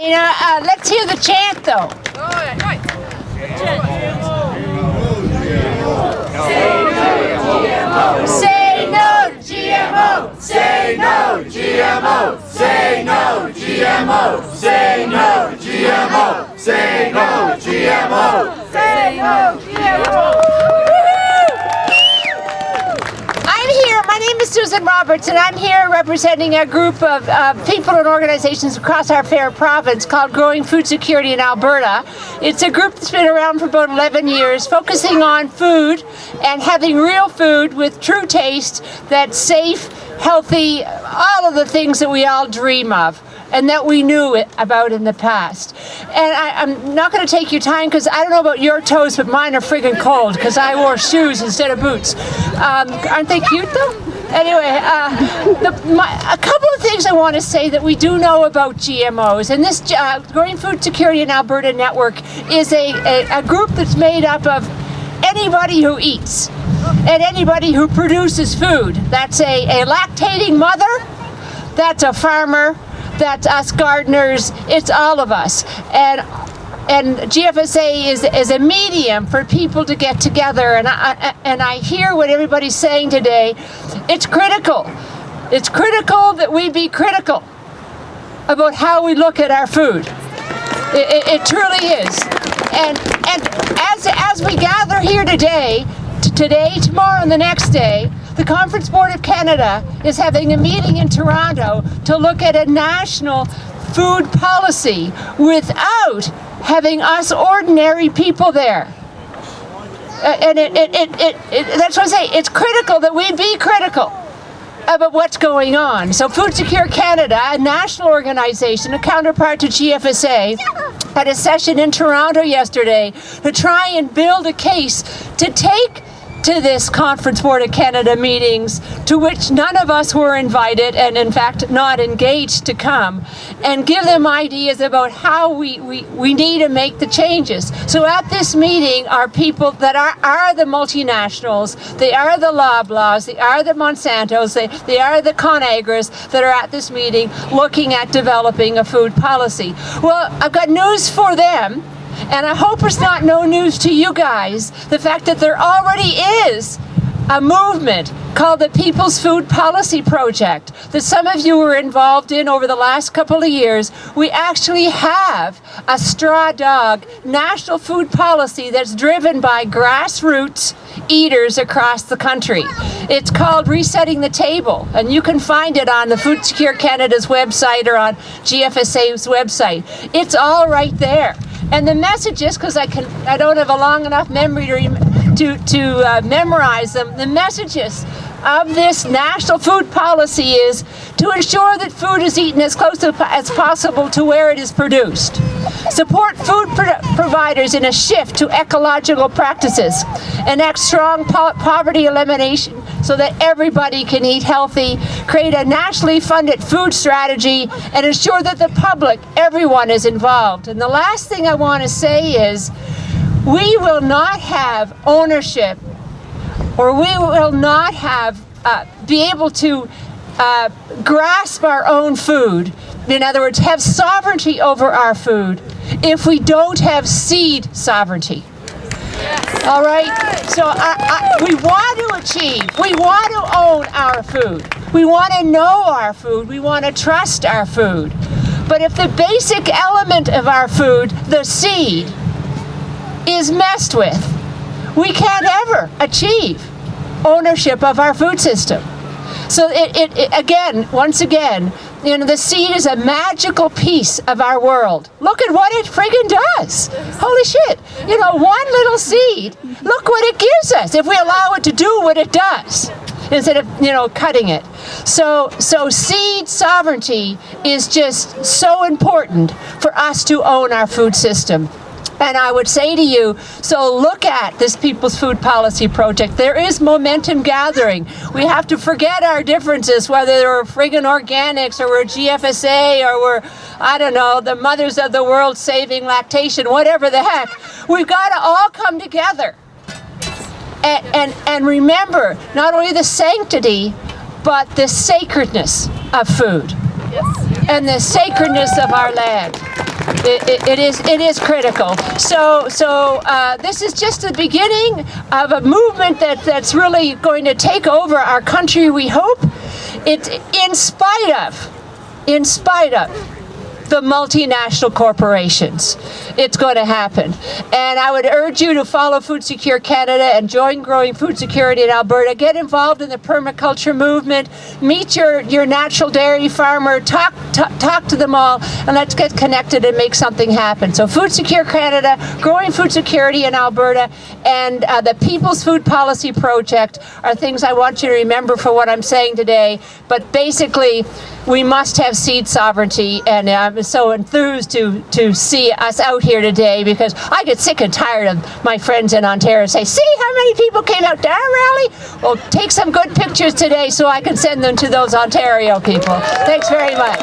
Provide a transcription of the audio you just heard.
Let's hear the chant, though. Say no to GMO! Say no to GMO! Say no to GMO! Say no to GMO! Say no to GMO! Say no to GMO! My name is Susan Roberts, and I'm here representing a group of people and organizations across our fair province called Growing Food Security in Alberta. It's a group that's been around for about 11 years, focusing on food and having real food with true taste that's safe, healthy, all of the things that we all dream of and that we knew about in the past. And I'm not going to take your time because I don't know about your toes, but mine are friggin' cold because I wore shoes instead of boots. Aren't they cute though? Anyway, a couple of things I want to say that we do know about GMOs. And this Growing Food Security in Alberta network is a group that's made up of anybody who eats and anybody who produces food. That's a lactating mother, that's a farmer, that's us gardeners, it's all of us. And GFSA is a medium for people to get together, and I hear what everybody's saying today. It's critical. It's critical that we be critical about how we look at our food. It truly is. And as we gather here today, tomorrow, and the next day, the Conference Board of Canada is having a meeting in Toronto to look at a national food policy without having us ordinary people there. And that's what I say, it's critical that we be critical about what's going on. So Food Secure Canada, a national organization, a counterpart to GFSA, had a session in Toronto yesterday to try and build a case to take to this Conference Board of Canada meetings, to which none of us were invited and in fact not engaged to come, and give them ideas about how we need to make the changes. So at this meeting are people that are the multinationals, they are the Loblaws, they are the Monsantos, they are the ConAgras that are at this meeting looking at developing a food policy. Well, I've got news for them. And I hope it's not no news to you guys, the fact that there already is a movement called the People's Food Policy Project that some of you were involved in over the last couple of years. We actually have a straw dog national food policy that's driven by grassroots eaters across the country. It's called Resetting the Table, and you can find it on the Food Secure Canada's website or on GFSA's website. It's all right there. And the messages, because I don't have a long enough memory to memorize them, the messages of this national food policy is to ensure that food is eaten as close as possible to where it is produced. Support food providers in a shift to ecological practices. Enact strong poverty elimination so that everybody can eat healthy. Create a nationally funded food strategy and ensure that the public, everyone is involved. And the last thing I want to say is we will not have ownership, or we will not have be able to grasp our own food. In other words, have sovereignty over our food if we don't have seed sovereignty. Yes. All right? Yes. So we want to achieve, we want to own our food. We want to know our food. We want to trust our food. But if the basic element of our food, the seed, is messed with, we can't ever achieve ownership of our food system. So once again, you know, the seed is a magical piece of our world. Look at what it friggin' does. Holy shit. You know, one little seed, look what it gives us if we allow it to do what it does instead of, you know, cutting it. So seed sovereignty is just so important for us to own our food system. And I would say to you, so look at this People's Food Policy Project. There is momentum gathering. We have to forget our differences, whether we're friggin' organics or we're GFSA or we're, I don't know, the mothers of the world saving lactation, whatever the heck. We've got to all come together and remember not only the sanctity, but the sacredness of food. Yes. And the sacredness of our land. It is critical. So this is just the beginning of a movement that's really going to take over our country, we hope. It's in spite of the multinational corporations. It's going to happen. And I would urge you to follow Food Secure Canada and join Growing Food Security in Alberta. Get involved in the permaculture movement. Meet your natural dairy farmer. Talk to them all, and let's get connected and make something happen. So Food Secure Canada, Growing Food Security in Alberta, and the People's Food Policy Project are things I want you to remember for what I'm saying today. But basically, we must have seed sovereignty, and I'm so enthused to see us out here today, because I get sick and tired of my friends in Ontario say, see how many people came out to our rally? Well, take some good pictures today so I can send them to those Ontario people. Thanks very much.